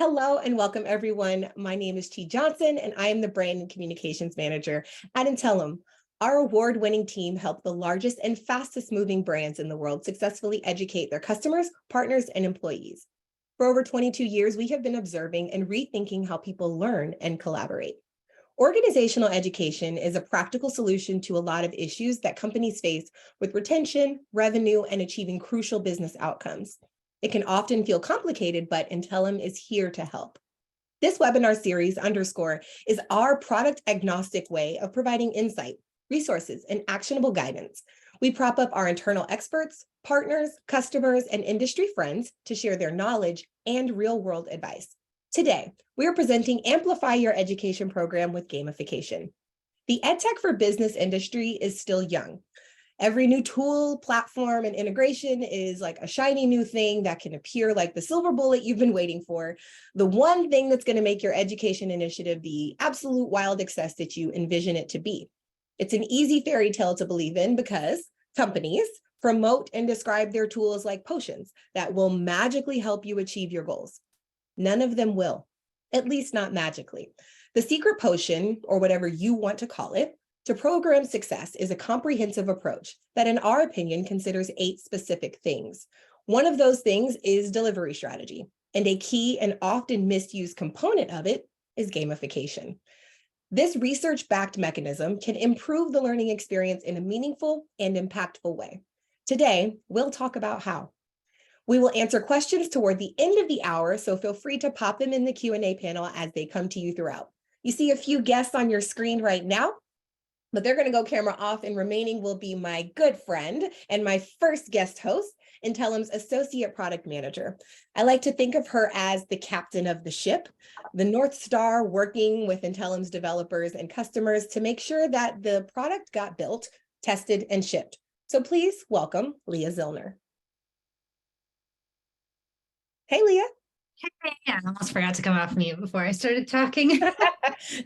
Hello and welcome everyone. My name is T. Johnson and I am the Brand and Communications Manager at Intellum. Our award-winning team helped the largest and fastest moving brands in the world successfully educate their customers, partners, and employees. For over 22 years, we have been observing and rethinking how people learn and collaborate. Organizational education is a practical solution to a lot of issues that companies face with retention, revenue, and achieving crucial business outcomes. It can often feel complicated, but Intellum is here to help. This webinar series, Underscore, is our product agnostic way of providing insight, resources, and actionable guidance. We prop up our internal experts, partners, customers, and industry friends to share their knowledge and real-world advice. Today, we are presenting Amplify Your Education program with gamification. The EdTech for business industry is still young. Every new tool, platform, and integration is like a shiny new thing that can appear like the silver bullet you've been waiting for, the one thing that's going to make your education initiative the absolute wild success that you envision it to be. It's an easy fairy tale to believe in because companies promote and describe their tools like potions that will magically help you achieve your goals. None of them will, at least not magically. The secret potion, or whatever you want to call it, to program success is a comprehensive approach that, in our opinion, considers 8 specific things. One of those things is delivery strategy, and a key and often misused component of it is gamification. This research-backed mechanism can improve the learning experience in a meaningful and impactful way. Today, we'll talk about how. We will answer questions toward the end of the hour, so feel free to pop them in the Q&A panel as they come to you throughout. You see a few guests on your screen right now, but they're going to go camera off, and remaining will be my good friend and my first guest host, Intellum's Associate Product Manager. I like to think of her as the captain of the ship, the North Star, working with Intellum's developers and customers to make sure that the product got built, tested, and shipped. So please welcome Leah Zillner. Hey, Leah. Hey, I almost forgot to come off mute before I started talking.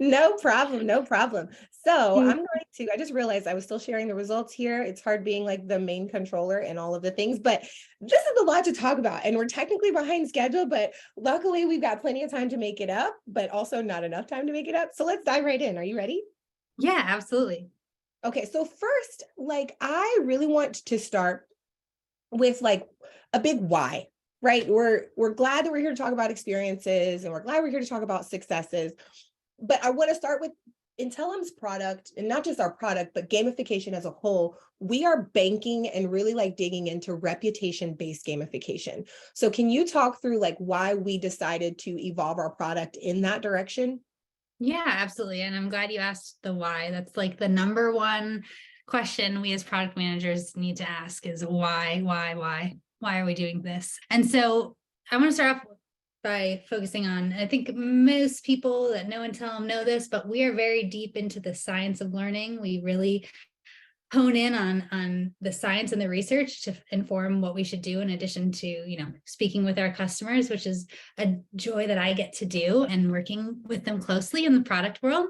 No problem, no problem. So I just realized I was still sharing the results here. It's hard being like the main controller and all of the things, but this is a lot to talk about. And we're technically behind schedule, but luckily we've got plenty of time to make it up, but also not enough time to make it up. So let's dive right in. Are you ready? Yeah, absolutely. Okay, so first, I really want to start with a big why. Right. We're glad that we're here to talk about experiences and we're glad we're here to talk about successes. But I want to start with Intellum's product, and not just our product, but gamification as a whole. We are banking and really digging into reputation-based gamification. So can you talk through why we decided to evolve our product in that direction? Yeah, absolutely. And I'm glad you asked the why. That's the number one question we as product managers need to ask is why? Why are we doing this? And so I want to start off by focusing on, I think most people that know Intellum know this, but we are very deep into the science of learning. We really hone in on the science and the research to inform what we should do, in addition to, speaking with our customers, which is a joy that I get to do, and working with them closely in the product world.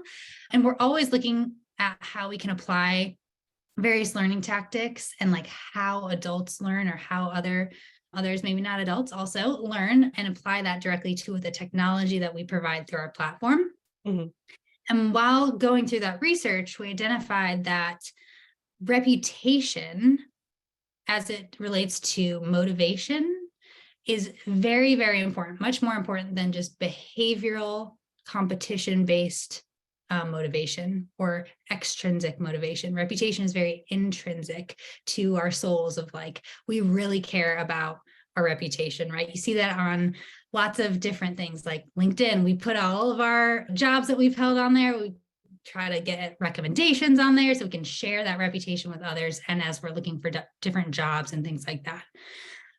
And we're always looking at how we can apply various learning tactics and how adults learn, or how others, maybe not adults, also learn, and apply that directly to the technology that we provide through our platform. Mm-hmm. And while going through that research, we identified that reputation, as it relates to motivation, is very, very important, much more important than just behavioral competition-based motivation or extrinsic motivation. Reputation is very intrinsic to our souls of we really care about our reputation, right? You see that on lots of different things like LinkedIn. We put all of our jobs that we've held on there. We try to get recommendations on there so we can share that reputation with others. And as we're looking for different jobs and things like that.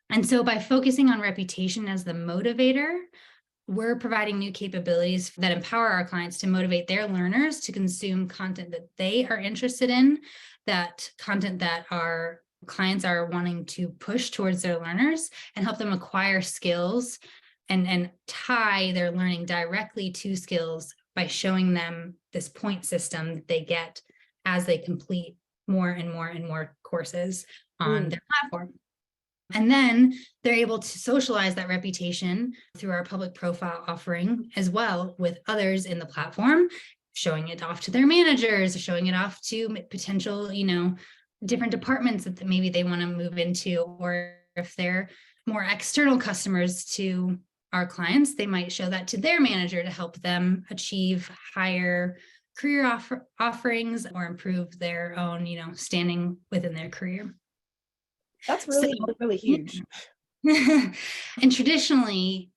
And so by focusing on reputation as the motivator, we're providing new capabilities that empower our clients to motivate their learners to consume content that they are interested in, that content that our clients are wanting to push towards their learners, and help them acquire skills and tie their learning directly to skills by showing them this point system that they get as they complete more and more and more courses on their platform. And then they're able to socialize that reputation through our public profile offering as well with others in the platform, showing it off to their managers, showing it off to potential, different departments that maybe they want to move into, or if they're more external customers to our clients, they might show that to their manager to help them achieve higher career offerings or improve their own, standing within their career. That's really, So, really huge. And traditionally,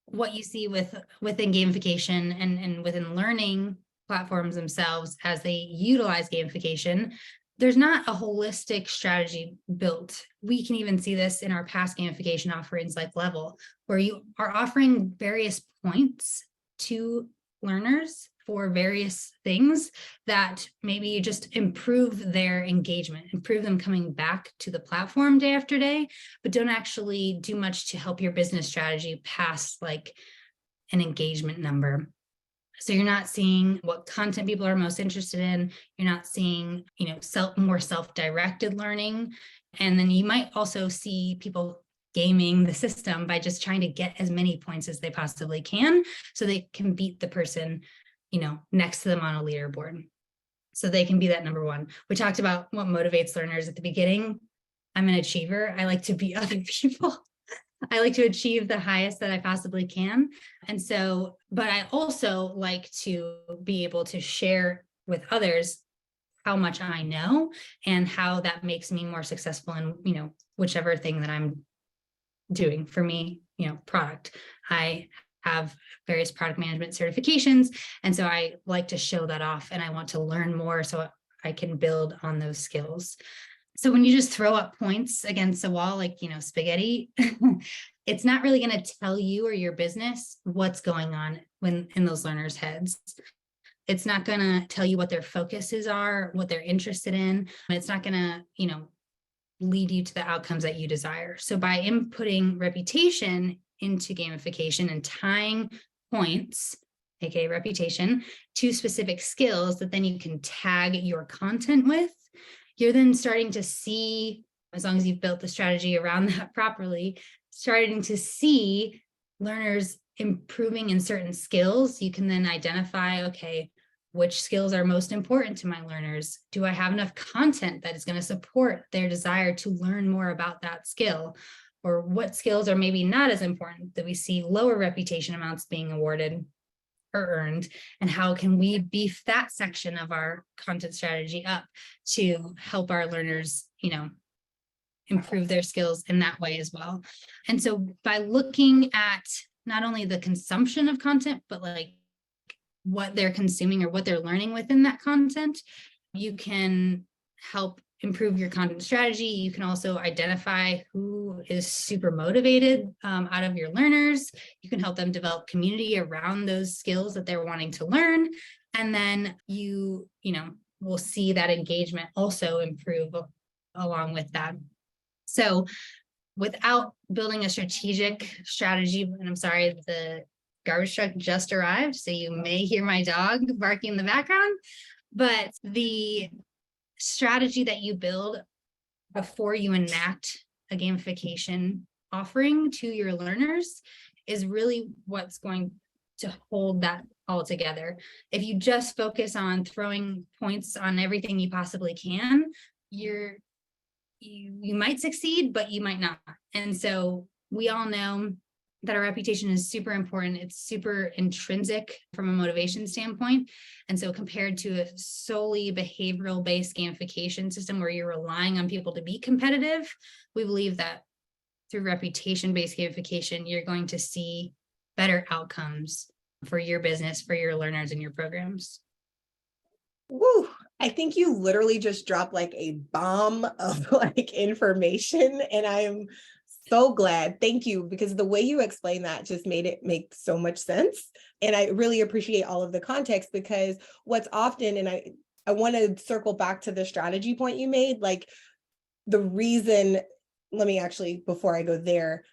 what you see within gamification and within learning platforms themselves as they utilize gamification, there's not a holistic strategy built. We can even see this in our past gamification offerings like Level, where you are offering various points to learners for various things that maybe just improve their engagement, improve them coming back to the platform day after day, but don't actually do much to help your business strategy past like an engagement number. So you're not seeing what content people are most interested in. You're not seeing, more self-directed learning. And then you might also see people gaming the system by just trying to get as many points as they possibly can so they can beat the person, next to them on a leaderboard. So they can be that number one. We talked about what motivates learners at the beginning. I'm an achiever. I like to beat other people. I like to achieve the highest that I possibly can. And so, but I also like to be able to share with others how much I know and how that makes me more successful in, whichever thing that I'm doing. For me, product. I have various product management certifications. And so I like to show that off and I want to learn more so I can build on those skills. So when you just throw up points against a wall, like, spaghetti, it's not really going to tell you or your business what's going on in those learners' heads. It's not going to tell you what their focuses are, what they're interested in. It's not going to, lead you to the outcomes that you desire. So by inputting reputation into gamification and tying points, aka reputation, to specific skills that then you can tag your content with, you're then starting to see, as long as you've built the strategy around that properly, starting to see learners improving in certain skills. You can then identify, okay, which skills are most important to my learners? Do I have enough content that is going to support their desire to learn more about that skill? Or what skills are maybe not as important that we see lower reputation amounts being awarded or earned, and how can we beef that section of our content strategy up to help our learners, improve their skills in that way as well. And so by looking at not only the consumption of content, but like what they're consuming or what they're learning within that content, you can help improve your content strategy. You can also identify who is super motivated out of your learners. You can help them develop community around those skills that they're wanting to learn. And then you will see that engagement also improve along with that. So without building a strategic strategy, and I'm sorry, the garbage truck just arrived, so you may hear my dog barking in the background, but the strategy that you build before you enact a gamification offering to your learners is really what's going to hold that all together. If you just focus on throwing points on everything you possibly can, you might succeed, but you might not. And so we all know that our reputation is super important. It's super intrinsic from a motivation standpoint. And so compared to a solely behavioral-based gamification system where you're relying on people to be competitive, we believe that through reputation-based gamification, you're going to see better outcomes for your business, for your learners and your programs. Woo! I think you literally just dropped like a bomb of like information, and I am so glad. Thank you, because the way you explained that just made it make so much sense. And I really appreciate all of the context, because what's often, and I want to circle back to the strategy point you made, like the reason, let me actually, before I go there,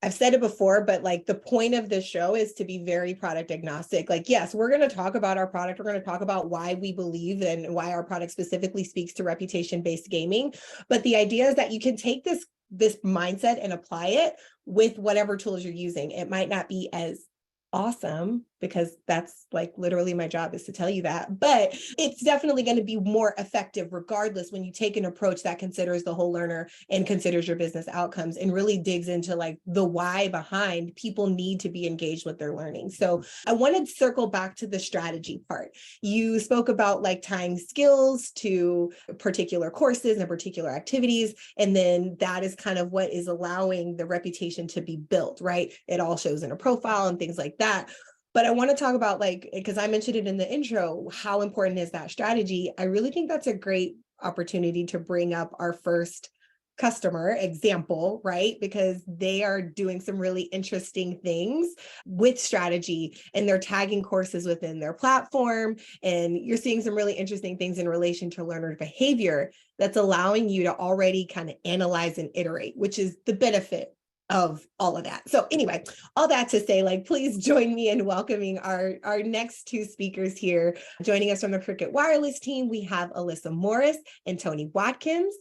I've said it before, but like the point of this show is to be very product agnostic. Like, yes, we're going to talk about our product. We're going to talk about why we believe and why our product specifically speaks to reputation-based gaming. But the idea is that you can take this this mindset and apply it with whatever tools you're using. It might not be as awesome, because that's like literally my job is to tell you that, but it's definitely going to be more effective regardless when you take an approach that considers the whole learner and considers your business outcomes and really digs into like the why behind people need to be engaged with their learning. So I wanted to circle back to the strategy part. You spoke about like tying skills to particular courses and particular activities, and then that is kind of what is allowing the reputation to be built, right? It all shows in a profile and things like that. But I want to talk about, like, because I mentioned it in the intro, how important is that strategy? I really think that's a great opportunity to bring up our first customer example, right? Because they are doing some really interesting things with strategy, and they're tagging courses within their platform. And you're seeing some really interesting things in relation to learner behavior that's allowing you to already kind of analyze and iterate, which is the benefit of all of that. So anyway, all that to say, like, please join me in welcoming our next two speakers here. Joining us from the Cricket Wireless team, we have Alyssa Morris and Tony Watkins.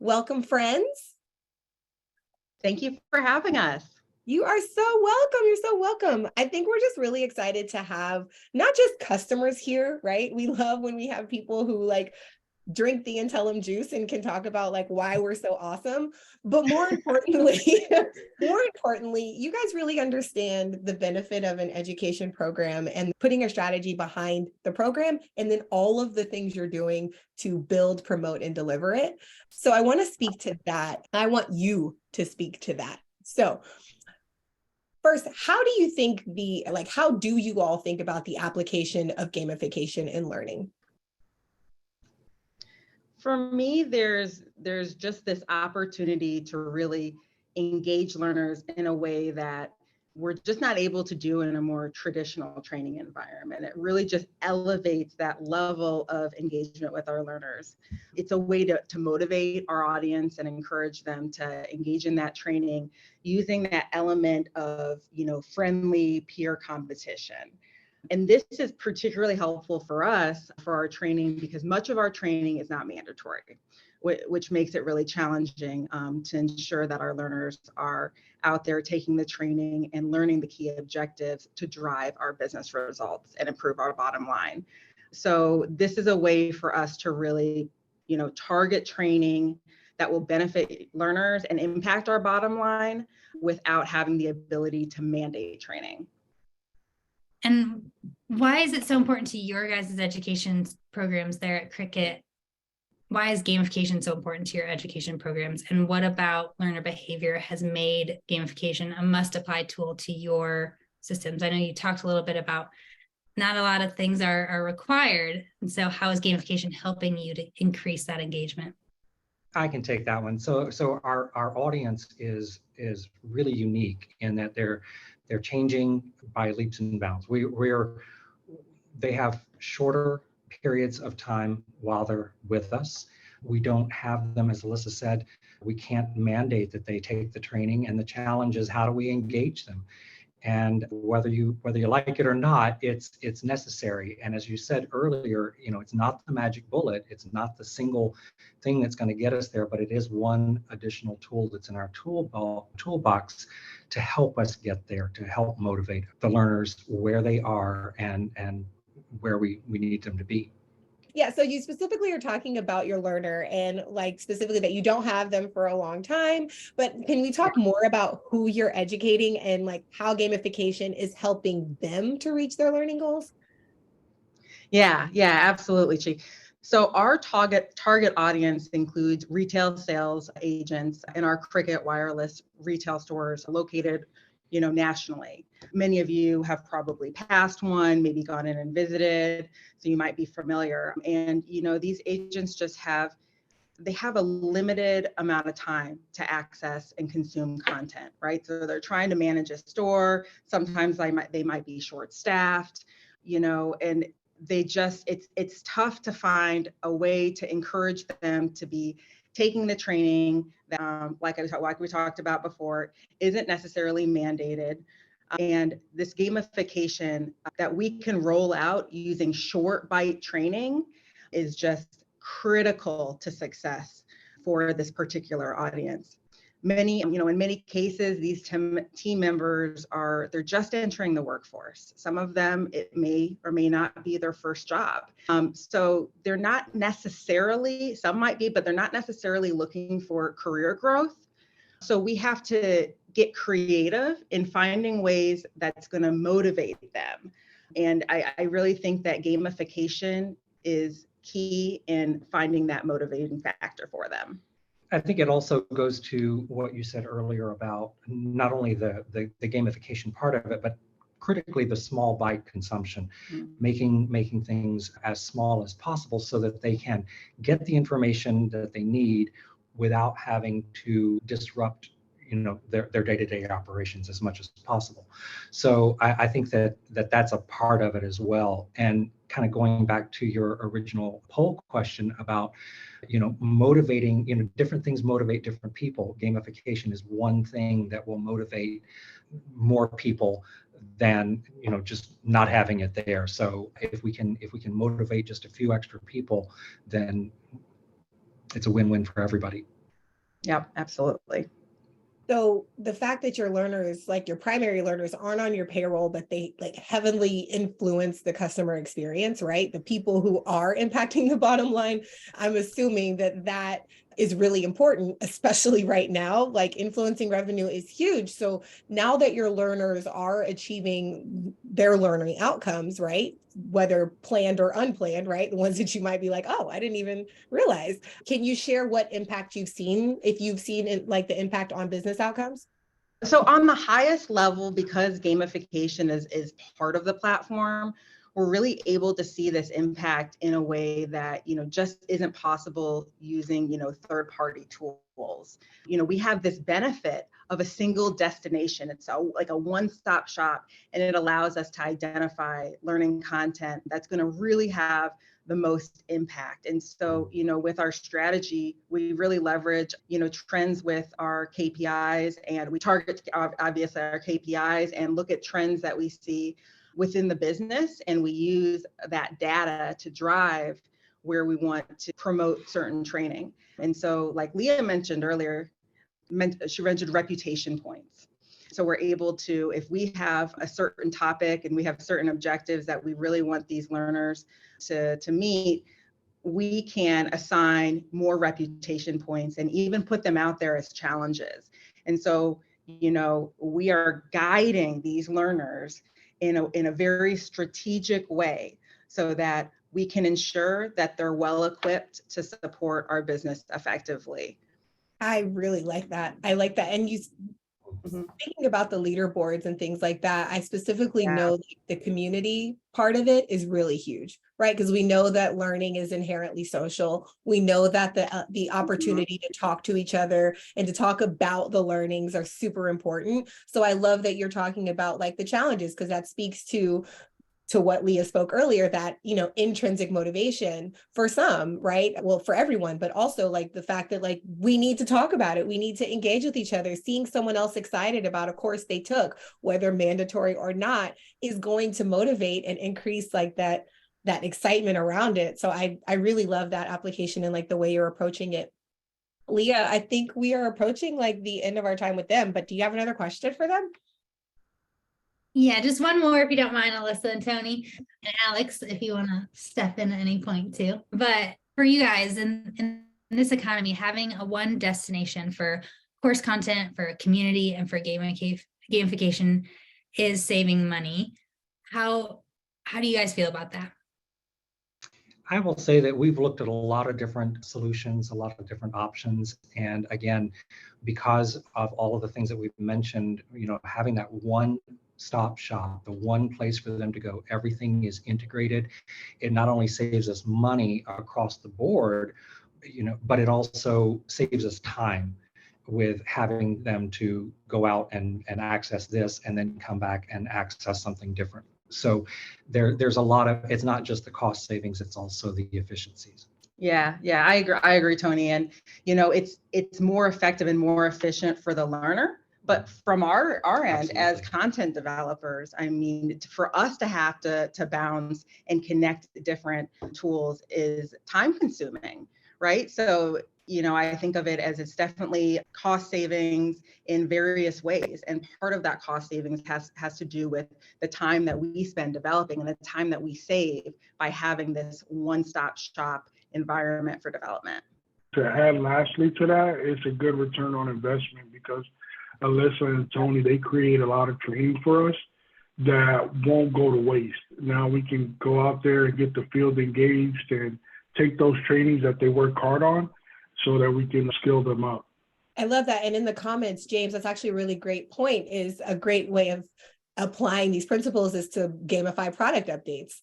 Welcome, friends. Thank you for having us. You are so welcome. You're so welcome. I think we're just really excited to have not just customers here, right? We love when we have people who like drink the Intellum juice and can talk about like why we're so awesome. But more importantly, you guys really understand the benefit of an education program and putting a strategy behind the program, and then all of the things you're doing to build, promote, and deliver it. So I want to speak to that. I want you to speak to that. So first, how do you think how do you all think about the application of gamification in learning? For me, there's just this opportunity to really engage learners in a way that we're just not able to do in a more traditional training environment. It really just elevates that level of engagement with our learners. It's a way to motivate our audience and encourage them to engage in that training using that element of, friendly peer competition. And this is particularly helpful for us for our training because much of our training is not mandatory, which makes it really challenging to ensure that our learners are out there taking the training and learning the key objectives to drive our business results and improve our bottom line. So this is a way for us to really, target training that will benefit learners and impact our bottom line without having the ability to mandate training. And why is it so important to your guys' education programs there at Cricket? Why is gamification so important to your education programs? And what about learner behavior has made gamification a must-apply tool to your systems? I know you talked a little bit about not a lot of things are required. And so how is gamification helping you to increase that engagement? I can take that one. So our audience is really unique in that they're changing by leaps and bounds. They have shorter periods of time while they're with us. We don't have them, as Alyssa said, we can't mandate that they take the training, and the challenge is how do we engage them? And whether you like it or not, it's necessary. And as you said earlier, it's not the magic bullet. It's not the single thing that's going to get us there, but it is one additional tool that's in our toolbox to help us get there, to help motivate the learners where they are and where we need them to be. Yeah, so you specifically are talking about your learner and like specifically that you don't have them for a long time, but can we talk more about who you're educating and like how gamification is helping them to reach their learning goals? Yeah, absolutely, Chi. So our target audience includes retail sales agents in our Cricket Wireless retail stores located nationally. Many of you have probably passed one, maybe gone in and visited, so you might be familiar. And these agents just have a limited amount of time to access and consume content, right? So they're trying to manage a store. Sometimes they might be short-staffed, and it's tough to find a way to encourage them to be taking the training that, like we talked about before, isn't necessarily mandated. And this gamification that we can roll out using short bite training is just critical to success for this particular audience. in many cases, these team members they're just entering the workforce. Some of them, it may or may not be their first job. So they're not necessarily, some might be, but they're not necessarily looking for career growth. So we have to get creative in finding ways that's going to motivate them. And I really think that gamification is key in finding that motivating factor for them. I think it also goes to what you said earlier about not only the gamification part of it, but critically the small bite consumption, making things as small as possible so that they can get the information that they need without having to disrupt their day-to-day operations as much as possible. So I think that's a part of it as well. And kind of going back to your original poll question about motivating, different things motivate different people. Gamification is one thing that will motivate more people than just not having it there. So if we can motivate just a few extra people, then it's a win-win for everybody. Yep, absolutely. So the fact that your learners, like your primary learners, aren't on your payroll, but they like heavily influence the customer experience, right? The people who are impacting the bottom line, I'm assuming that is really important, especially right now. Like influencing revenue is huge. So now that your learners are achieving their learning outcomes, right? Whether planned or unplanned, right? The ones that you might be like, oh, I didn't even realize. Can you share what impact you've seen, if you've seen like the impact on business outcomes? So on the highest level, because gamification is part of the platform, we're really able to see this impact in a way that, just isn't possible using, third-party tools. We have this benefit of a single destination. It's like a one-stop shop, and it allows us to identify learning content that's going to really have the most impact. And so, with our strategy, we really leverage, trends with our KPIs, and we target obviously our KPIs and look at trends that we see within the business. And we use that data to drive where we want to promote certain training. And so like Leah mentioned earlier, she mentioned reputation points. So we're able to, if we have a certain topic and we have certain objectives that we really want these learners to meet, we can assign more reputation points and even put them out there as challenges. And so, we are guiding these learners in a very strategic way so that we can ensure that they're well equipped to support our business effectively. I really like that. I like that. And thinking about the leaderboards and things like that, I specifically know the community part of it is really huge, right? Because we know that learning is inherently social. We know that the opportunity to talk to each other and to talk about the learnings are super important. So I love that you're talking about like the challenges, because that speaks to what Leah spoke earlier, that, intrinsic motivation for some, right? Well, for everyone, but also like the fact that like, we need to talk about it. We need to engage with each other. Seeing someone else excited about a course they took, whether mandatory or not, is going to motivate and increase like that excitement around it. So I really love that application and like the way you're approaching it. Leah, I think we are approaching like the end of our time with them, but do you have another question for them? Yeah, just one more if you don't mind, Alyssa and Tony, and Alex, if you want to step in at any point too. But for you guys in this economy, having a one destination for course content, for community, and for gamification is saving money. How do you guys feel about that? I will say that we've looked at a lot of different solutions, a lot of different options. And again, because of all of the things that we've mentioned, having that one-stop shop, the one place for them to go, everything is integrated. It not only saves us money across the board, but it also saves us time with having them to go out and access this and then come back and access something different. So there's a lot of, it's not just the cost savings, it's also the efficiencies. Yeah, I agree, Tony. And, it's more effective and more efficient for the learner. But from our end, Absolutely. as content developers, I mean, for us to have to bounce and connect different tools is time consuming, right? So I think of it as it's definitely cost savings in various ways. And part of that cost savings has to do with the time that we spend developing and the time that we save by having this one-stop shop environment for development. To add lastly to that, it's a good return on investment because Alyssa and Tony, they create a lot of training for us that won't go to waste. Now we can go out there and get the field engaged and take those trainings that they work hard on so that we can skill them up. I love that. And in the comments, James, that's actually a really great point, is a great way of applying these principles is to gamify product updates.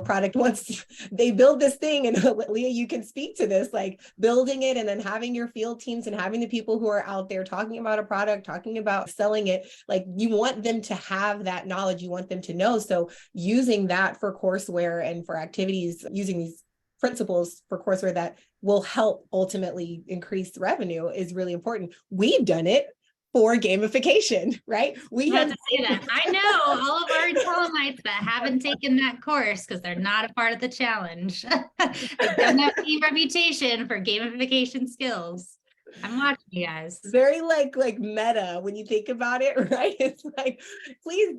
Product, once they build this thing, and Leah, you can speak to this, like building it and then having your field teams and having the people who are out there talking about a product, talking about selling it, like you want them to have that knowledge, you want them to know. So using that for courseware and for activities, using these principles for courseware that will help ultimately increase revenue is really important. We've done it for gamification, right? We have to say that. I know all of our Intellumites that haven't taken that course because they're not a part of the challenge. They don't have any reputation for gamification skills. I'm watching you guys. Very like meta when you think about it, right? It's like, please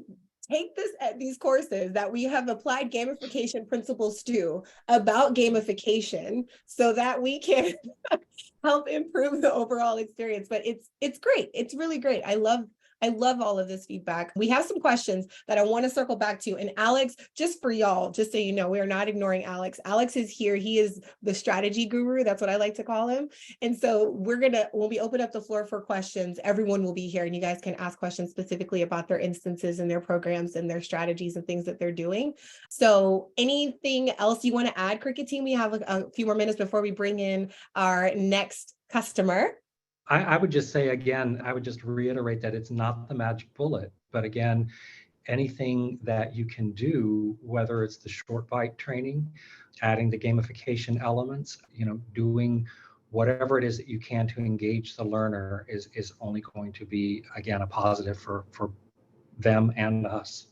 take these courses that we have applied gamification principles to about gamification so that we can help improve the overall experience. But it's great. It's really great. I love all of this feedback. We have some questions that I want to circle back to. And Alex, just for y'all, just so you know, we are not ignoring Alex. Alex is here. He is the strategy guru. That's what I like to call him. And so when we open up the floor for questions, everyone will be here and you guys can ask questions specifically about their instances and their programs and their strategies and things that they're doing. So anything else you want to add, Cricut team? We have a few more minutes before we bring in our next customer. I would just say, again, I would just reiterate that it's not the magic bullet, but again, anything that you can do, whether it's the short bite training, adding the gamification elements, doing whatever it is that you can to engage the learner is only going to be, again, a positive for them and us.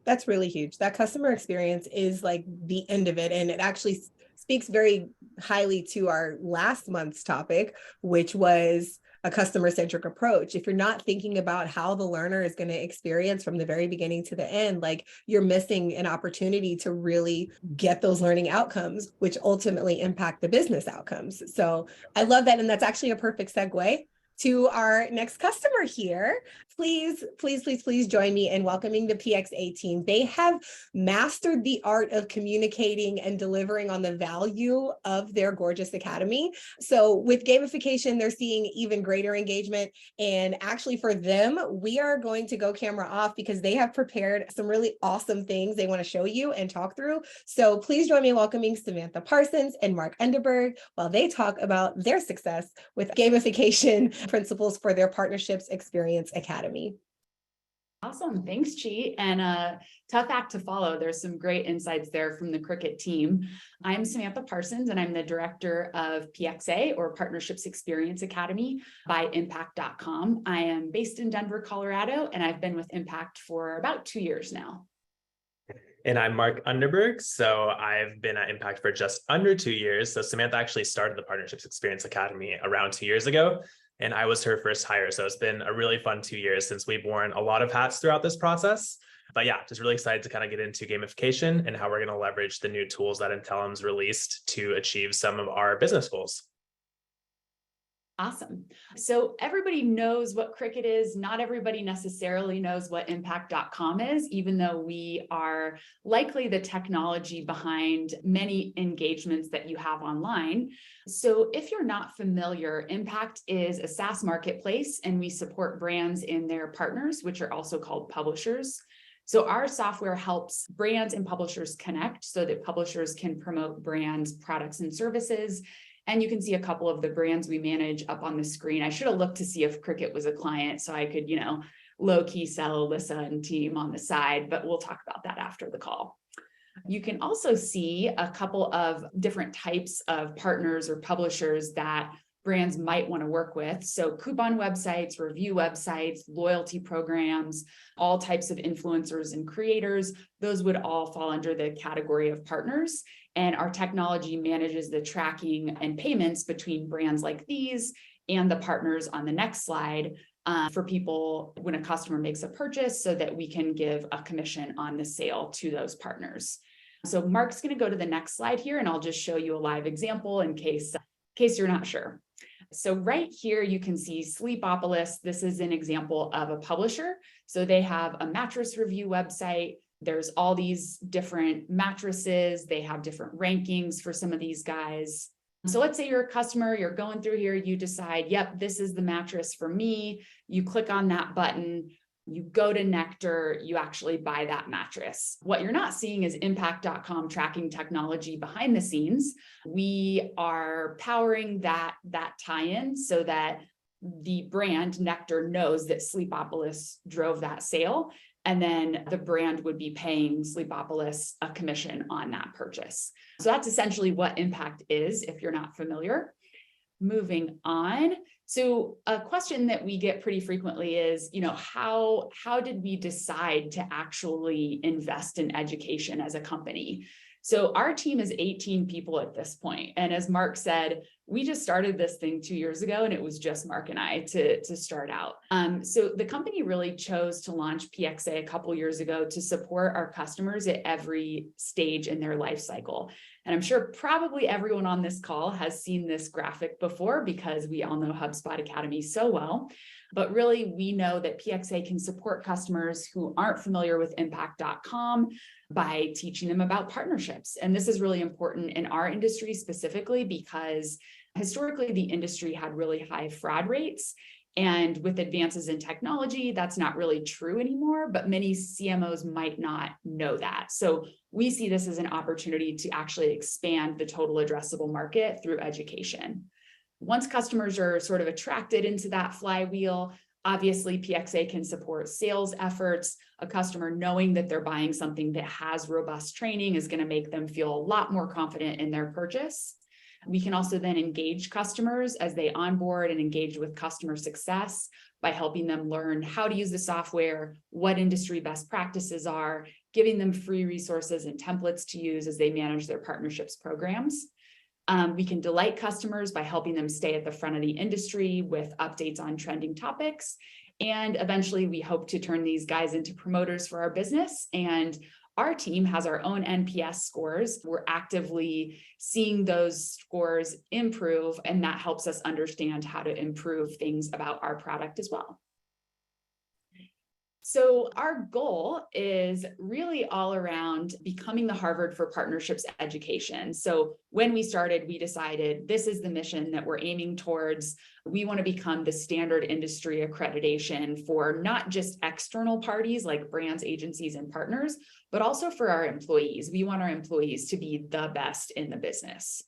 That's really huge. That customer experience is like the end of it. And it actually speaks very highly to our last month's topic, which was a customer-centric approach. If you're not thinking about how the learner is going to experience from the very beginning to the end, like you're missing an opportunity to really get those learning outcomes, which ultimately impact the business outcomes. So I love that. And that's actually a perfect segue to our next customer here. Please, please, please, please join me in welcoming the PXA team. They have mastered the art of communicating and delivering on the value of their gorgeous academy. So with gamification, they're seeing even greater engagement. And actually for them, we are going to go camera off because they have prepared some really awesome things they want to show you and talk through. So please join me in welcoming Samantha Parsons and Marc Undeberg while they talk about their success with gamification principles for their Partnerships Experience Academy. Awesome. Thanks, Chi. And a tough act to follow. There's some great insights there from the Cricut team. I'm Samantha Parsons, and I'm the director of PXA, or Partnerships Experience Academy, by Impact.com. I am based in Denver, Colorado, and I've been with Impact for about 2 years now. And I'm Marc Undeberg. So I've been at Impact for just under 2 years. So Samantha actually started the Partnerships Experience Academy around 2 years ago, and I was her first hire. So it's been a really fun 2 years since we've worn a lot of hats throughout this process. But yeah, just really excited to kind of get into gamification and how we're going to leverage the new tools that Intellum's released to achieve some of our business goals. Awesome. So everybody knows what Cricut is. Not everybody necessarily knows what Impact.com is, even though we are likely the technology behind many engagements that you have online. So if you're not familiar, Impact is a SaaS marketplace, and we support brands in their partners, which are also called publishers. So our software helps brands and publishers connect so that publishers can promote brands, products, and services. And you can see a couple of the brands we manage up on the screen. I should have looked to see if Cricut was a client so I could, low-key sell Alyssa and team on the side, but we'll talk about that after the call. You can also see a couple of different types of partners or publishers that brands might want to work with. So coupon websites, review websites, loyalty programs, all types of influencers and creators, those would all fall under the category of partners. And our technology manages the tracking and payments between brands like these and the partners on the next slide for people when a customer makes a purchase, so that we can give a commission on the sale to those partners. So Mark's going to go to the next slide here, and I'll just show you a live example in case you're not sure. So right here, you can see Sleepopolis. This is an example of a publisher. So they have a mattress review website. There's all these different mattresses. They have different rankings for some of these guys. So let's say you're a customer, you're going through here, you decide, yep, this is the mattress for me. You click on that button, you go to Nectar, you actually buy that mattress. What you're not seeing is Impact.com tracking technology behind the scenes. We are powering that tie-in so that the brand Nectar knows that Sleepopolis drove that sale. And then the brand would be paying Sleepopolis a commission on that purchase. So that's essentially what Impact is, if you're not familiar. Moving on. So a question that we get pretty frequently is, how did we decide to actually invest in education as a company? So our team is 18 people at this point. And as Marc said, we just started this thing 2 years ago, and it was just Marc and I to start out. So the company really chose to launch PXA a couple years ago to support our customers at every stage in their life cycle. And I'm sure probably everyone on this call has seen this graphic before, because we all know HubSpot Academy so well. But really, we know that PXA can support customers who aren't familiar with Impact.com by teaching them about partnerships. And this is really important in our industry specifically, because historically the industry had really high fraud rates. And with advances in technology, that's not really true anymore, but many CMOs might not know that. So we see this as an opportunity to actually expand the total addressable market through education. Once customers are sort of attracted into that flywheel, obviously PXA can support sales efforts. A customer knowing that they're buying something that has robust training is going to make them feel a lot more confident in their purchase. We can also then engage customers as they onboard and engage with customer success by helping them learn how to use the software, what industry best practices are, giving them free resources and templates to use as they manage their partnerships programs. We can delight customers by helping them stay at the front of the industry with updates on trending topics. And eventually we hope to turn these guys into promoters for our business. And our team has our own NPS scores. We're actively seeing those scores improve, and that helps us understand how to improve things about our product as well. So our goal is really all around becoming the Harvard for partnerships education. So when we started, we decided this is the mission that we're aiming towards. We want to become the standard industry accreditation for not just external parties like brands, agencies, and partners, but also for our employees. We want our employees to be the best in the business.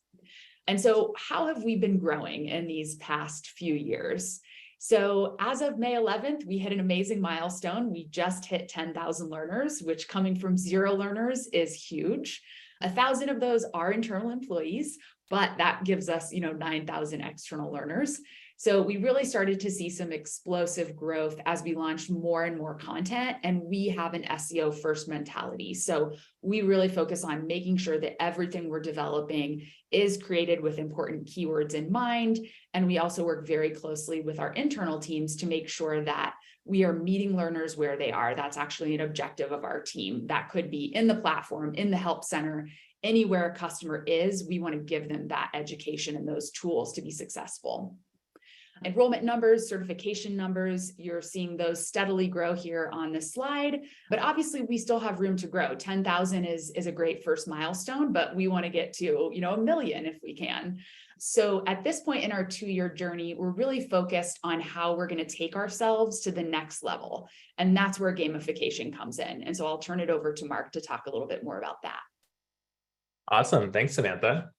And so how have we been growing in these past few years? So as of May 11th, we hit an amazing milestone. We just hit 10,000 learners, which coming from 0 learners is huge. 1,000 of those are internal employees, but that gives us, 9,000 external learners. So we really started to see some explosive growth as we launched more and more content, and we have an SEO first mentality. So we really focus on making sure that everything we're developing is created with important keywords in mind. And we also work very closely with our internal teams to make sure that we are meeting learners where they are. That's actually an objective of our team. That could be in the platform, in the help center, anywhere a customer is. We want to give them that education and those tools to be successful. Enrollment numbers, certification numbers, you're seeing those steadily grow here on this slide, but obviously we still have room to grow. 10,000 is a great first milestone, but we want to get to, 1 million if we can. So at this point in our 2-year journey, we're really focused on how we're going to take ourselves to the next level. And that's where gamification comes in. And so I'll turn it over to Marc to talk a little bit more about that. Awesome. Thanks, Samantha.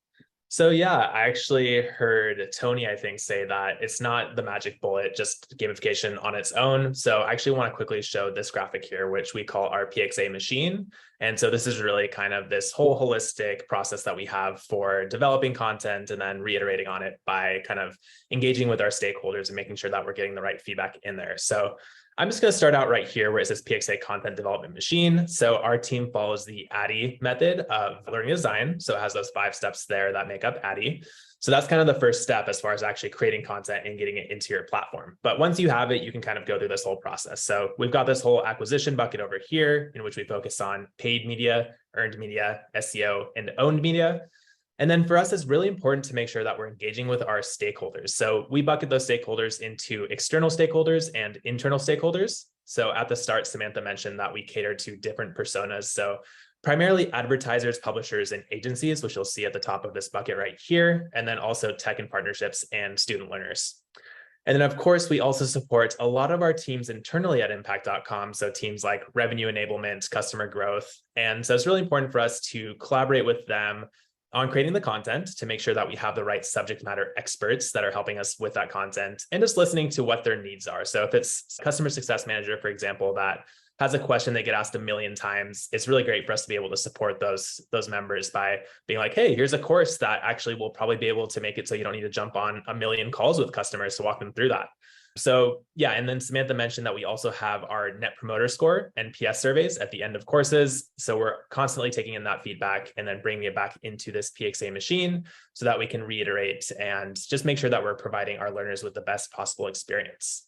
So yeah, I actually heard Tony, I think, say that it's not the magic bullet, just gamification on its own. So I actually want to quickly show this graphic here, which we call our PXA machine. And so this is really kind of this whole holistic process that we have for developing content and then reiterating on it by kind of engaging with our stakeholders and making sure that we're getting the right feedback in there. So I'm just going to start out right here where it says PXA Content Development Machine. So our team follows the ADDIE method of learning design. So it has those 5 steps there that make up ADDIE. So that's kind of the first step as far as actually creating content and getting it into your platform. But once you have it, you can kind of go through this whole process. So we've got this whole acquisition bucket over here in which we focus on paid media, earned media, SEO, and owned media. And then for us, it's really important to make sure that we're engaging with our stakeholders. So we bucket those stakeholders into external stakeholders and internal stakeholders. So at the start, Samantha mentioned that we cater to different personas. So primarily advertisers, publishers, and agencies, which you'll see at the top of this bucket right here, and then also tech and partnerships and student learners. And then, of course, we also support a lot of our teams internally at impact.com. So teams like revenue enablement, customer growth. And so it's really important for us to collaborate with them on creating the content to make sure that we have the right subject matter experts that are helping us with that content and just listening to what their needs are. So if it's customer success manager, for example, that has a question they get asked a million times, it's really great for us to be able to support those members by being like, hey, here's a course that actually will probably be able to make it so you don't need to jump on a million calls with customers to walk them through that. So yeah, and then Samantha mentioned that we also have our Net Promoter Score NPS surveys at the end of courses. So we're constantly taking in that feedback and then bringing it back into this PXA machine so that we can reiterate and just make sure that we're providing our learners with the best possible experience.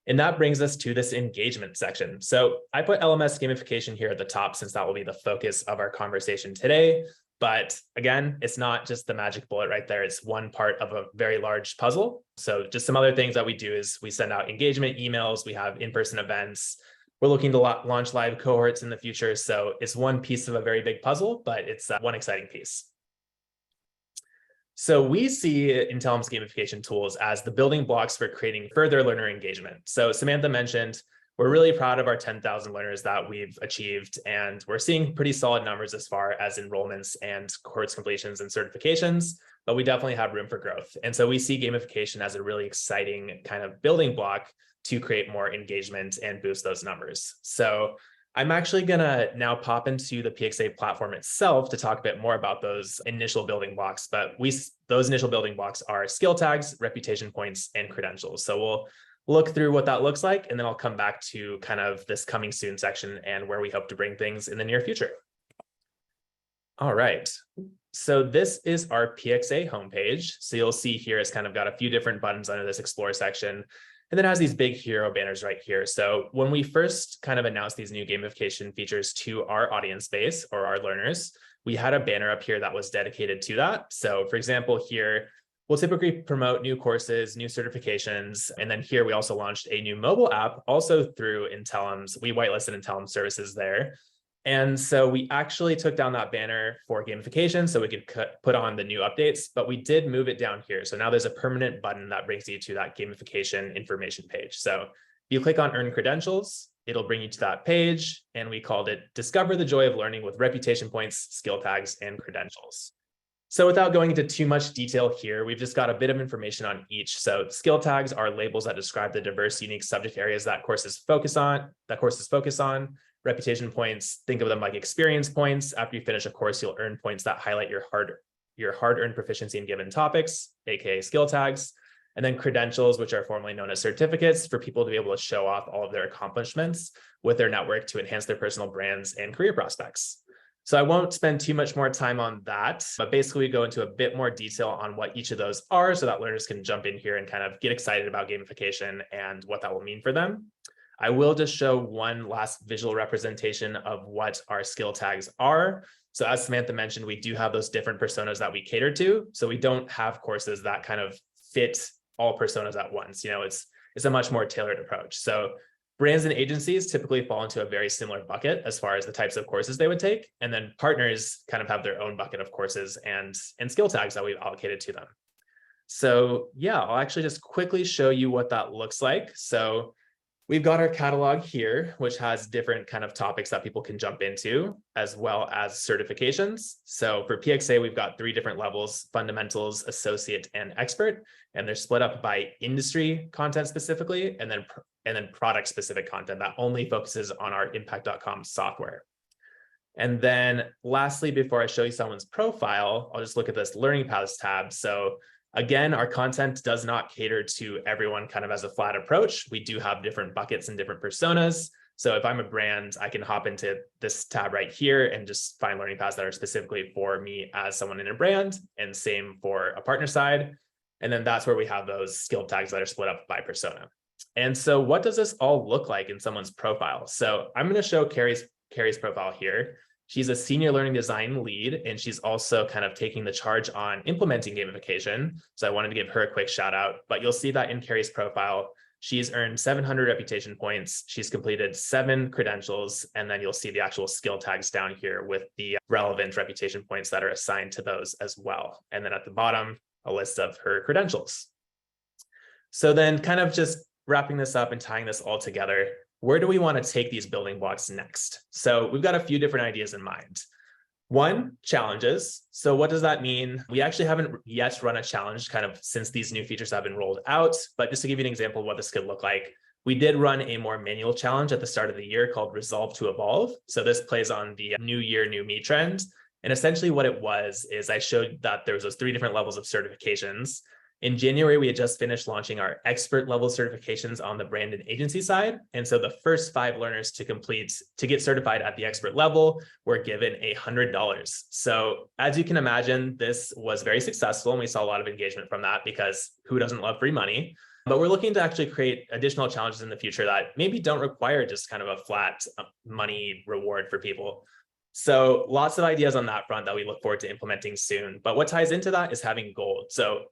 And that brings us to this engagement section. So I put LMS gamification here at the top since that will be the focus of our conversation today. But again, it's not just the magic bullet right there. It's one part of a very large puzzle. So just some other things that we do is we send out engagement emails. We have in-person events. We're looking to launch live cohorts in the future. So it's one piece of a very big puzzle, but it's one exciting piece. So we see Intellum's gamification tools as the building blocks for creating further learner engagement. So Samantha mentioned, we're really proud of our 10,000 learners that we've achieved, and we're seeing pretty solid numbers as far as enrollments and course completions and certifications, but we definitely have room for growth. And so we see gamification as a really exciting kind of building block to create more engagement and boost those numbers. So I'm actually gonna now pop into the PXA platform itself to talk a bit more about those initial building blocks, but those initial building blocks are skill tags, reputation points, and credentials. So we'll look through what that looks like, and then I'll come back to kind of this coming soon section and where we hope to bring things in the near future. All right, so this is our PXA homepage. So you'll see here it's kind of got a few different buttons under this explore section, and then it has these big hero banners right here. So when we first kind of announced these new gamification features to our audience base or our learners, we had a banner up here that was dedicated to that. So for example, here, we'll typically promote new courses, new certifications, and then here we also launched a new mobile app also through Intellum's. We whitelisted Intellum services there. And so we actually took down that banner for gamification so we could put on the new updates, but we did move it down here. So now there's a permanent button that brings you to that gamification information page. So if you click on Earn Credentials, it'll bring you to that page, and we called it Discover the Joy of Learning with Reputation Points, Skill Tags, and Credentials. So without going into too much detail here, we've just got a bit of information on each. So skill tags are labels that describe the diverse, unique subject areas that courses focus on. Reputation points, think of them like experience points. After you finish a course, you'll earn points that highlight your hard-earned proficiency in given topics, aka skill tags. And then credentials, which are formerly known as certificates, for people to be able to show off all of their accomplishments with their network to enhance their personal brands and career prospects. So I won't spend too much more time on that, but basically we go into a bit more detail on what each of those are so that learners can jump in here and kind of get excited about gamification and what that will mean for them. I will just show one last visual representation of what our skill tags are. So as Samantha mentioned, we do have those different personas that we cater to. So we don't have courses that kind of fit all personas at once. You know, it's a much more tailored approach. So brands and agencies typically fall into a very similar bucket as far as the types of courses they would take. And then partners kind of have their own bucket of courses and skill tags that we've allocated to them. So yeah, I'll actually just quickly show you what that looks like. So we've got our catalog here, which has different kind of topics that people can jump into, as well as certifications. So for PXA, we've got 3 different levels: fundamentals, associate, and expert. And they're split up by industry content specifically, and then product specific content that only focuses on our impact.com software. And then lastly, before I show you someone's profile, I'll just look at this learning paths tab. So again, our content does not cater to everyone kind of as a flat approach. We do have different buckets and different personas. So if I'm a brand, I can hop into this tab right here and just find learning paths that are specifically for me as someone in a brand, and same for a partner side. And then that's where we have those skill tags that are split up by persona. And so what does this all look like in someone's profile? So I'm going to show Carrie's profile here. She's a senior learning design lead, and she's also kind of taking the charge on implementing gamification. So I wanted to give her a quick shout out, but you'll see that in Carrie's profile, she's earned 700 reputation points. She's completed 7 credentials, and then you'll see the actual skill tags down here with the relevant reputation points that are assigned to those as well. And then at the bottom, a list of her credentials. So then kind of just wrapping this up and tying this all together, where do we want to take these building blocks next? So we've got a few different ideas in mind. One, challenges. So what does that mean? We actually haven't yet run a challenge kind of since these new features have been rolled out, but just to give you an example of what this could look like, we did run a more manual challenge at the start of the year called Resolve to Evolve. So this plays on the new year, new me trend. And essentially what it was is I showed that there was those 3 different levels of certifications. In January, we had just finished launching our expert level certifications on the brand and agency side. And so the first 5 learners to get certified at the expert level were given $100. So as you can imagine, this was very successful, and we saw a lot of engagement from that, because who doesn't love free money? But we're looking to actually create additional challenges in the future that maybe don't require just kind of a flat money reward for people. So lots of ideas on that front that we look forward to implementing soon. But what ties into that is having gold. So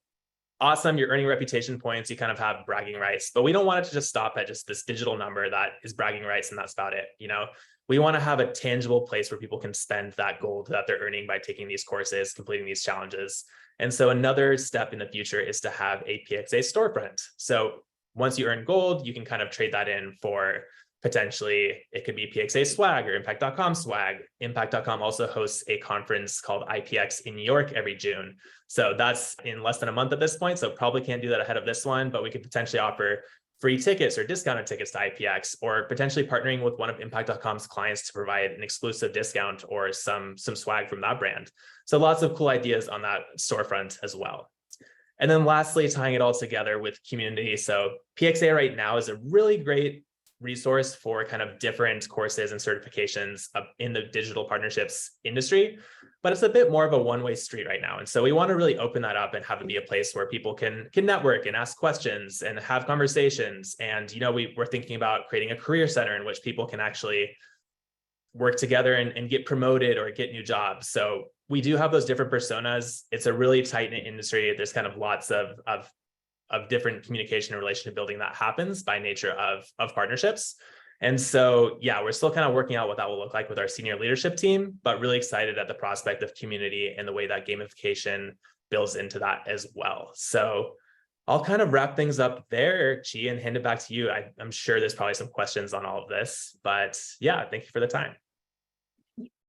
awesome, you're earning reputation points, you kind of have bragging rights, but we don't want it to just stop at just this digital number that is bragging rights and that's about it. You know, we want to have a tangible place where people can spend that gold that they're earning by taking these courses, completing these challenges. And so another step in the future is to have a PXA storefront. So once you earn gold, you can kind of trade that in for potentially, it could be PXA swag or impact.com swag. Impact.com also hosts a conference called IPX in New York every June. So that's in less than a month at this point. So probably can't do that ahead of this one, but we could potentially offer free tickets or discounted tickets to IPX, or potentially partnering with one of Impact.com's clients to provide an exclusive discount or some swag from that brand. So lots of cool ideas on that storefront as well. And then lastly, tying it all together with community. So PXA right now is a really great resource for kind of different courses and certifications in the digital partnerships industry, but it's a bit more of a one-way street right now. And so we want to really open that up and have it be a place where people can network and ask questions and have conversations. And, you know, we're thinking about creating a career center in which people can actually work together and get promoted or get new jobs. So we do have those different personas. It's a really tight-knit industry. There's kind of lots of different communication in relation to building that happens by nature of partnerships. And so, yeah, we're still kind of working out what that will look like with our senior leadership team, but really excited at the prospect of community and the way that gamification builds into that as well. So I'll kind of wrap things up there, Chi, and hand it back to you. I'm sure there's probably some questions on all of this, but yeah, thank you for the time.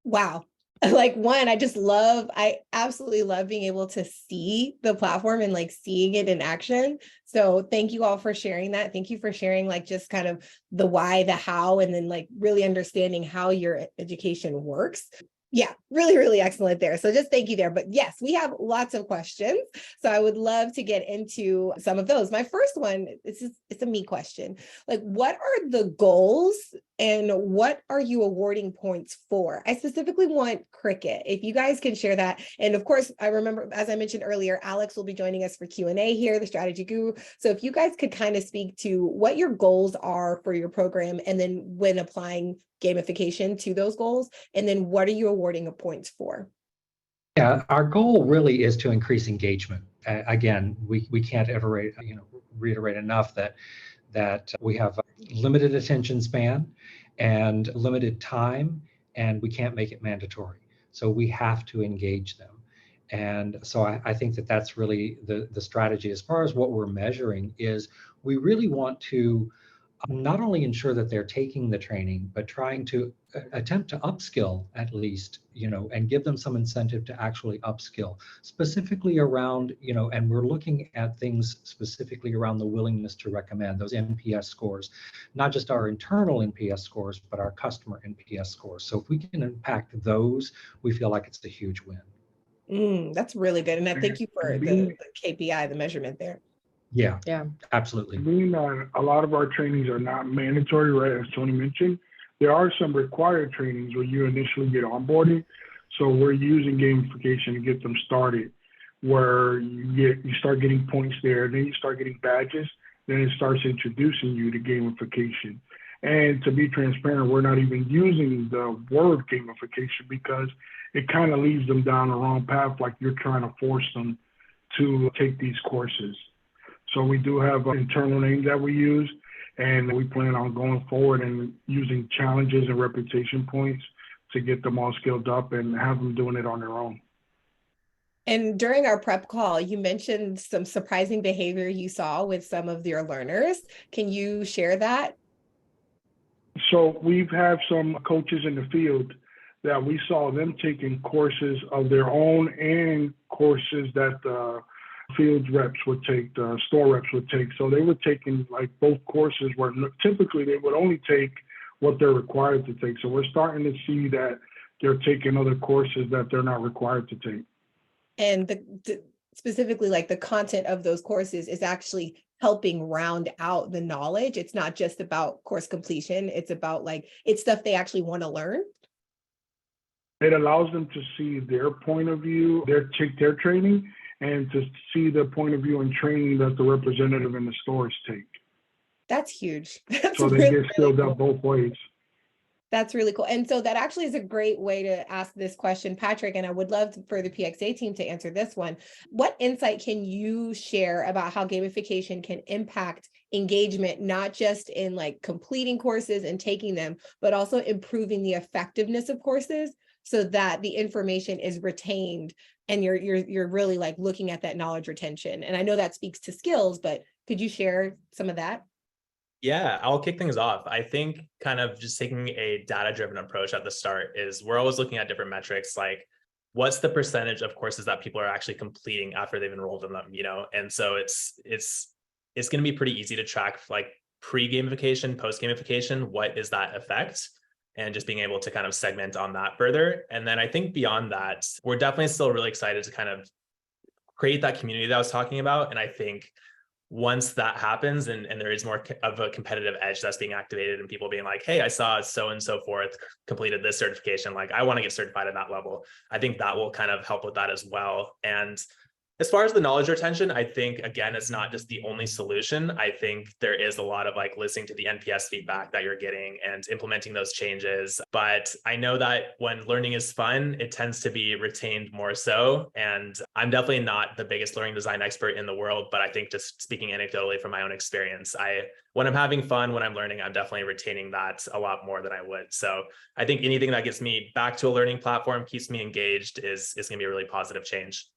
Wow. Like I absolutely love being able to see the platform and like seeing it in action. So thank you all for sharing that. Thank you for sharing like just kind of the why, the how, and then like really understanding how your education works. Yeah, really, really excellent there. So just thank you there. But yes, we have lots of questions. So I would love to get into some of those. My first one, it's a me question. Like, what are the goals and what are you awarding points for? I specifically want Cricut. If you guys can share that. And of course, I remember, as I mentioned earlier, Alex will be joining us for Q&A here, the strategy guru. So if you guys could kind of speak to what your goals are for your program, and then when applying gamification to those goals, and then what are you awarding points for? Yeah, our goal really is to increase engagement. Again, we can't reiterate enough that we have limited attention span and limited time, and we can't make it mandatory. So we have to engage them. And so I think that that's really the strategy. As far as what we're measuring is, we really want to not only ensure that they're taking the training, but trying to attempt to upskill at least, and give them some incentive to actually upskill, specifically around, and we're looking at things specifically around the willingness to recommend, those NPS scores, not just our internal NPS scores, but our customer NPS scores. So if we can impact those, we feel like it's a huge win. That's really good. And I thank you for the KPI, the measurement there. Yeah, Yeah, absolutely. Being that a lot of our trainings are not mandatory, right, as Tony mentioned, there are some required trainings where you initially get onboarded. So we're using gamification to get them started, where you start getting points there, then you start getting badges, then it starts introducing you to gamification. And to be transparent, we're not even using the word gamification because it kind of leads them down the wrong path, like you're trying to force them to take these courses. So we do have an internal name that we use, and we plan on going forward and using challenges and reputation points to get them all skilled up and have them doing it on their own. And during our prep call, you mentioned some surprising behavior you saw with some of your learners. Can you share that? So we've had some coaches in the field that we saw them taking courses of their own and courses that the field reps would take, the store reps would take. So they were taking like both courses where typically they would only take what they're required to take. So we're starting to see that they're taking other courses that they're not required to take. And specifically like the content of those courses is actually helping round out the knowledge. It's not just about course completion. It's about it's stuff they actually want to learn. It allows them to see their point of view, their training, and to see the point of view and training that the representative in the stores take. That's huge. That's so they really, get skilled really up both ways. That's really cool. And so that actually is a great way to ask this question, Patrick, and I would love for the PXA team to answer this one. What insight can you share about how gamification can impact engagement, not just in completing courses and taking them, but also improving the effectiveness of courses so that the information is retained and you're really looking at that knowledge retention? And I know that speaks to skills, but could you share some of that? Yeah, I'll kick things off. I think kind of just taking a data-driven approach at the start is we're always looking at different metrics, like what's the percentage of courses that people are actually completing after they've enrolled in them, And so it's going to be pretty easy to track pre-gamification, post-gamification, what is that effect? And just being able to kind of segment on that further. And then I think beyond that, we're definitely still really excited to kind of create that community that I was talking about. And I think once that happens and there is more of a competitive edge that's being activated and people being like, hey, I saw so and so forth completed this certification, I want to get certified at that level. I think that will kind of help with that as well. And as far as the knowledge retention, I think, again, it's not just the only solution. I think there is a lot of listening to the NPS feedback that you're getting and implementing those changes. But I know that when learning is fun, it tends to be retained more so. And I'm definitely not the biggest learning design expert in the world, but I think just speaking anecdotally from my own experience, when I'm having fun, when I'm learning, I'm definitely retaining that a lot more than I would. So I think anything that gets me back to a learning platform, keeps me engaged, is going to be a really positive change.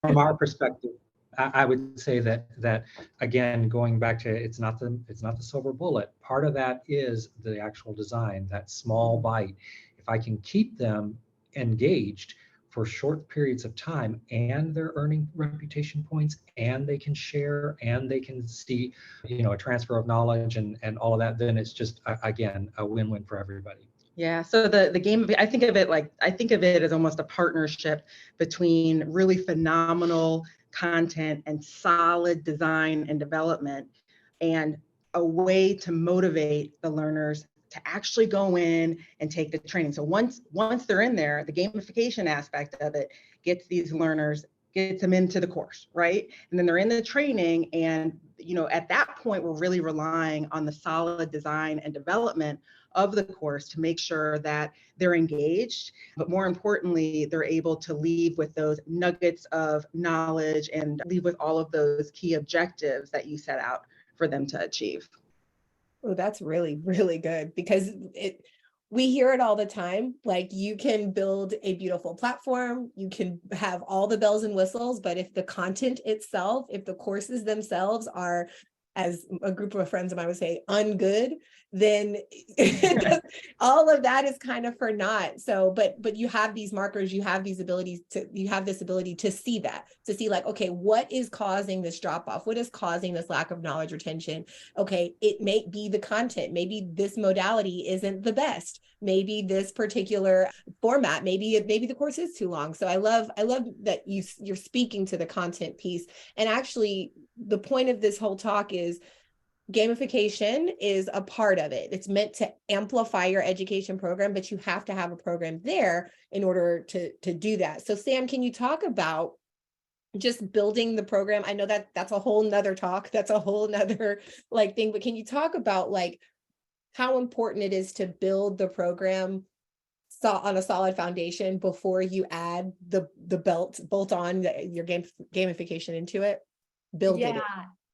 From our perspective, I would say that again, going back to it's not the silver bullet. Part of that is the actual design, that small bite. If I can keep them engaged for short periods of time and they're earning reputation points and they can share and they can see, a transfer of knowledge and all of that, then it's just again a win-win for everybody. Yeah, so the game, I think of it as almost a partnership between really phenomenal content and solid design and development, and a way to motivate the learners to actually go in and take the training. So once they're in there, the gamification aspect of it gets them into the course, right? And then they're in the training, and at that point, we're really relying on the solid design and development of the course to make sure that they're engaged, but more importantly, they're able to leave with those nuggets of knowledge and leave with all of those key objectives that you set out for them to achieve. Oh, that's really, really good, because we hear it all the time. You can build a beautiful platform, you can have all the bells and whistles, but if the content itself, if the courses themselves are as a group of friends of mine would say, ungood, then all of that is kind of for naught. So, but you have these markers, you have these abilities you have this ability to see that, to see like, okay, what is causing this drop off? What is causing this lack of knowledge retention? Okay, it may be the content. Maybe this modality isn't the best. Maybe this particular format, maybe the course is too long. So I love that you're speaking to the content piece. And actually, the point of this whole talk is gamification is a part of it. It's meant to amplify your education program, but you have to have a program there in order to do that. So Sam, can you talk about just building the program? I know that that's a whole nother talk. That's a whole nother like thing, but can you talk about like how important it is to build the program on a solid foundation before you add the bolt on your gamification into it? Build it.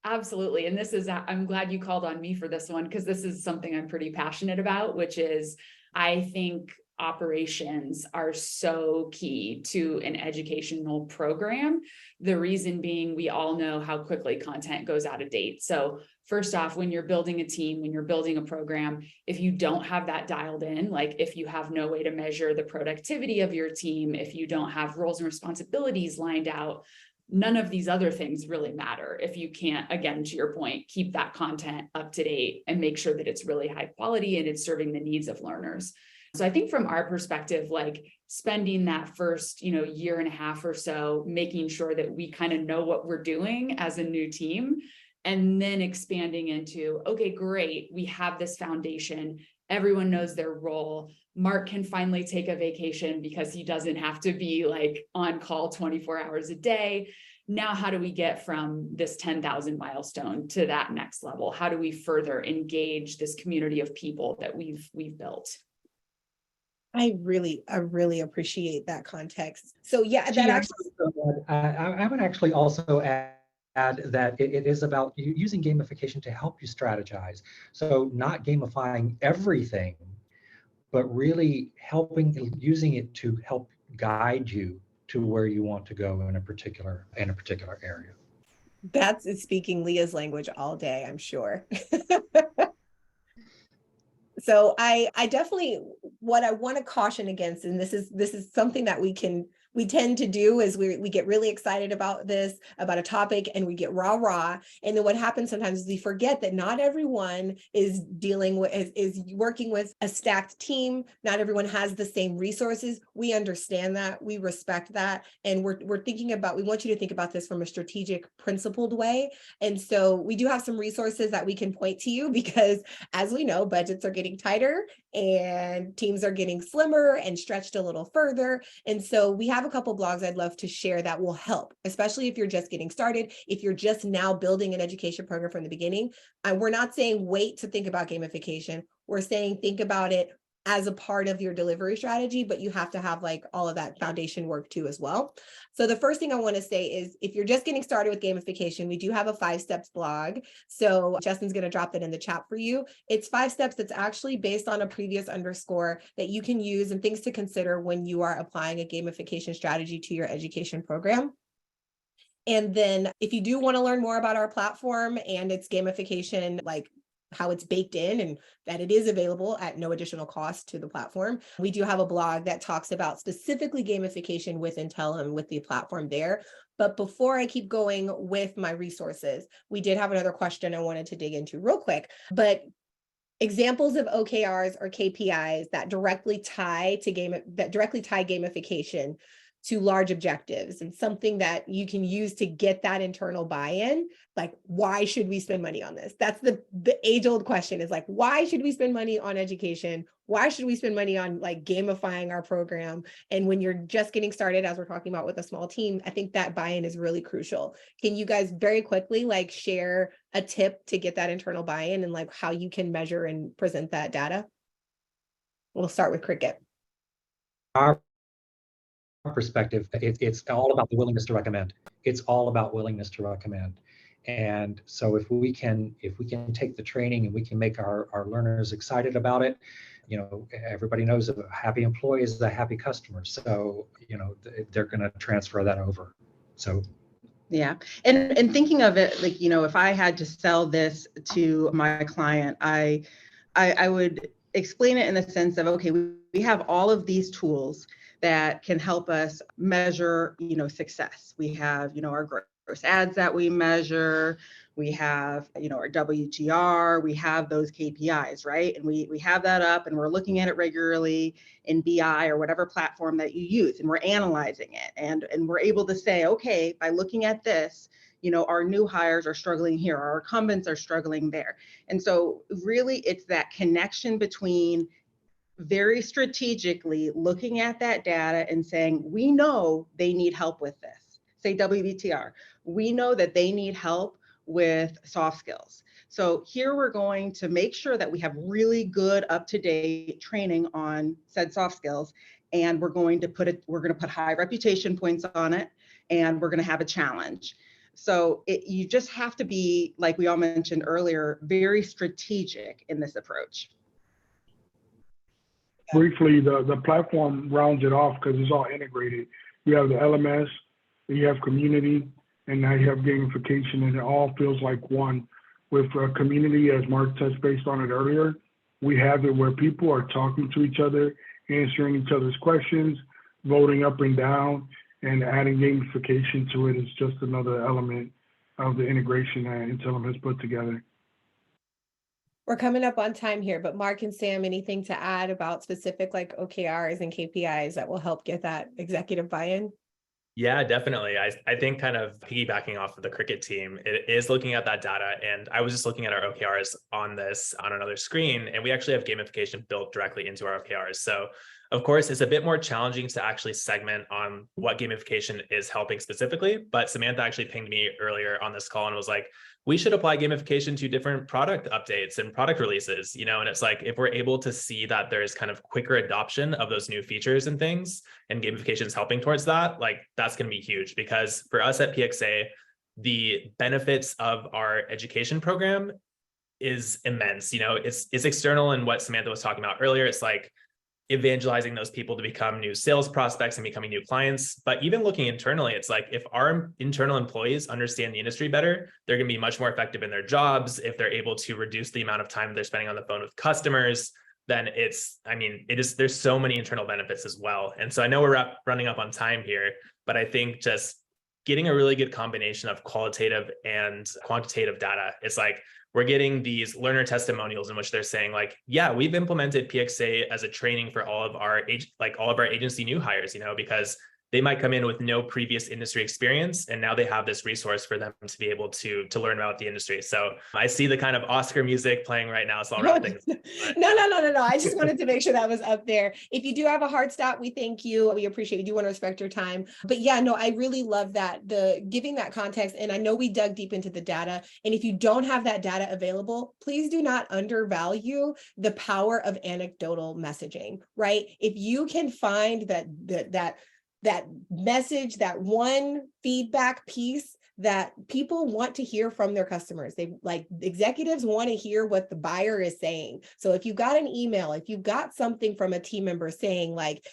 Absolutely. And this is, I'm glad you called on me for this one, because this is something I'm pretty passionate about, which is I think operations are so key to an educational program. The reason being, we all know how quickly content goes out of date. So first off, when you're building a team, when you're building a program, if you don't have that dialed in, like if you have no way to measure the productivity of your team, if you don't have roles and responsibilities lined out, none of these other things really matter if you can't, again, to your point, keep that content up to date and make sure that it's really high quality and it's serving the needs of learners. So I think from our perspective, like spending that first, year and a half or so, making sure that we kind of know what we're doing as a new team, and then expanding into, okay, great, we have this foundation. Everyone knows their role. Marc can finally take a vacation because he doesn't have to be like on call 24 hours a day. Now, how do we get from this 10,000 milestone to that next level? How do we further engage this community of people that we've built? I really appreciate that context. So yeah, that actually, I would actually also add that it is about using gamification to help you strategize. So not gamifying everything, but really using it to help guide you to where you want to go in a particular area. That's speaking Leah's language all day, I'm sure. So I definitely, what I want to caution against, and this is something that we tend to do, is we get really excited about a topic, and we get rah. And then what happens sometimes is we forget that not everyone is working with a stacked team. Not everyone has the same resources. We understand that, we respect that. And we want you to think about this from a strategic, principled way. And so we do have some resources that we can point to you, because as we know, budgets are getting tighter and teams are getting slimmer and stretched a little further. And so we have a couple blogs I'd love to share that will help, especially if you're just getting started, if you're just now building an education program from the beginning. We're not saying wait to think about gamification. We're saying think about it as a part of your delivery strategy, but you have to have like all of that foundation work too as well. So the first thing I want to say is, if you're just getting started with gamification, we do have a 5 steps blog. So Justin's going to drop that in the chat for you. It's 5 steps that's actually based on a previous underscore that you can use, and things to consider when you are applying a gamification strategy to your education program. And then if you do want to learn more about our platform and its gamification, like how it's baked in and that it is available at no additional cost to the platform, we do have a blog that talks about specifically gamification with Intellum, with the platform there. But before I keep going with my resources, we did have another question I wanted to dig into real quick. But examples of OKRs or KPIs that directly tie gamification to large objectives, and something that you can use to get that internal buy-in. Like, why should we spend money on this? That's the age-old question, is like, why should we spend money on education? Why should we spend money on like gamifying our program? And when you're just getting started, as we're talking about with a small team, I think that buy-in is really crucial. Can you guys very quickly like share a tip to get that internal buy-in, and like how you can measure and present that data? We'll start with Cricket. Our perspective, it's all about the willingness to recommend. It's all about willingness to recommend. And so if we can take the training and we can make our learners excited about it, everybody knows a happy employee is a happy customer. So, they're going to transfer that over. So Yeah. And thinking of it, like, if I had to sell this to my client, I would explain it in the sense of, okay, we have all of these tools that can help us measure, success. We have, our gross ads that we measure. We have, our WTR, we have those KPIs, right? And we have that up and we're looking at it regularly in BI or whatever platform that you use, and we're analyzing it. And we're able to say, okay, by looking at this, our new hires are struggling here, our incumbents are struggling there. And so really it's that connection between very strategically looking at that data and saying, we know they need help with this. Say WBTR, we know that they need help with soft skills. So here we're going to make sure that we have really good up-to-date training on said soft skills. And we're going to put high reputation points on it, and we're going to have a challenge. So you just have to be, like we all mentioned earlier, very strategic in this approach. Briefly, the platform rounds it off because it's all integrated. You have the LMS, you have community, and now you have gamification, and it all feels like one. With community, as Marc touched based on it earlier, we have it where people are talking to each other, answering each other's questions, voting up and down, and adding gamification to it is just another element of the integration that Intellum has put together. We're coming up on time here, but Marc and Sam, anything to add about specific like OKRs and KPIs that will help get that executive buy-in? Yeah, definitely. I think kind of piggybacking off of the Cricut team, it is looking at that data. And I was just looking at our OKRs on another screen, and we actually have gamification built directly into our OKRs. So of course, it's a bit more challenging to actually segment on what gamification is helping specifically. But Samantha actually pinged me earlier on this call and was like, we should apply gamification to different product updates and product releases, and it's like, if we're able to see that there's kind of quicker adoption of those new features and things, and gamification is helping towards that, like that's going to be huge. Because for us at PXA, the benefits of our education program is immense. It's external, and what Samantha was talking about earlier, it's like evangelizing those people to become new sales prospects and becoming new clients. But even looking internally, it's like, if our internal employees understand the industry better, they're going to be much more effective in their jobs. If they're able to reduce the amount of time they're spending on the phone with customers, then there's so many internal benefits as well. And so I know we're running up on time here, but I think just getting a really good combination of qualitative and quantitative data, it's like, we're getting these learner testimonials in which they're saying like, yeah, we've implemented PXA as a training for all of our agency new hires, because they might come in with no previous industry experience, and now they have this resource for them to be able to learn about the industry. So I see the kind of Oscar music playing right now, so I'll wrap things up. No. I just wanted to make sure that was up there. If you do have a hard stop, we thank you. We appreciate you. Do want to respect your time. But yeah, no, I really love that, the giving that context. And I know we dug deep into the data. And if you don't have that data available, please do not undervalue the power of anecdotal messaging, right? If you can find that message, that one feedback piece that people want to hear from their customers. Executives want to hear what the buyer is saying. So if you've got an email, if you've got something from a team member saying like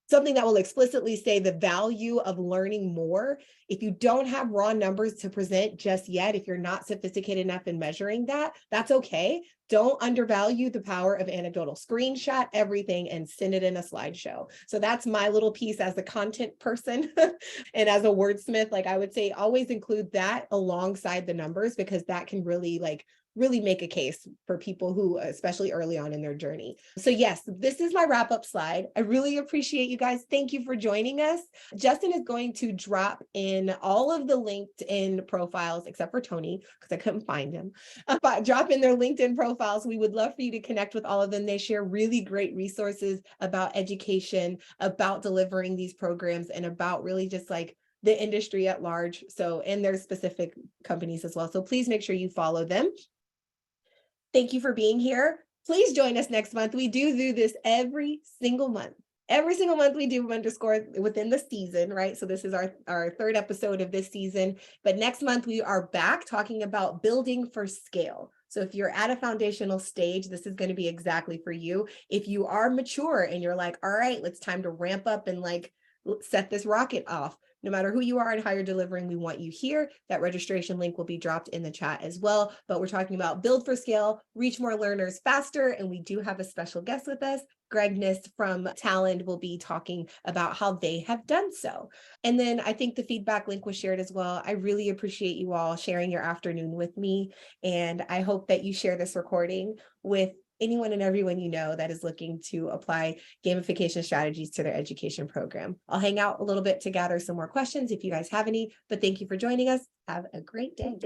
something that will explicitly say the value of learning more, if you don't have raw numbers to present just yet, if you're not sophisticated enough in measuring that, that's okay. Don't undervalue the power of anecdotal. Screenshot everything and send it in a slideshow. So that's my little piece as a content person and as a wordsmith. Like I would say, always include that alongside the numbers, because that can really make a case for people who, especially early on in their journey. So yes, this is my wrap-up slide. I really appreciate you guys. Thank you for joining us. Justin is going to drop in all of the LinkedIn profiles, except for Tony, because I couldn't find him. But drop in their LinkedIn profiles. We would love for you to connect with all of them. They share really great resources about education, about delivering these programs, and about really just like the industry at large. So, and their specific companies as well. So please make sure you follow them. Thank you for being here. Please join us next month. We do this every single month. Every single month we do underscore within the season, right? So this is our third episode of this season. But next month we are back talking about building for scale. So if you're at a foundational stage, this is going to be exactly for you. If you are mature and you're like, all right, it's time to ramp up and like set this rocket off. No matter who you are and how you're delivering, we want you here. That registration link will be dropped in the chat as well. But we're talking about build for scale, reach more learners faster. And we do have a special guest with us. Greg Nist from Talend will be talking about how they have done so. And then I think the feedback link was shared as well. I really appreciate you all sharing your afternoon with me. And I hope that you share this recording with anyone and everyone you know that is looking to apply gamification strategies to their education program. I'll hang out a little bit to gather some more questions if you guys have any, but thank you for joining us. Have a great day.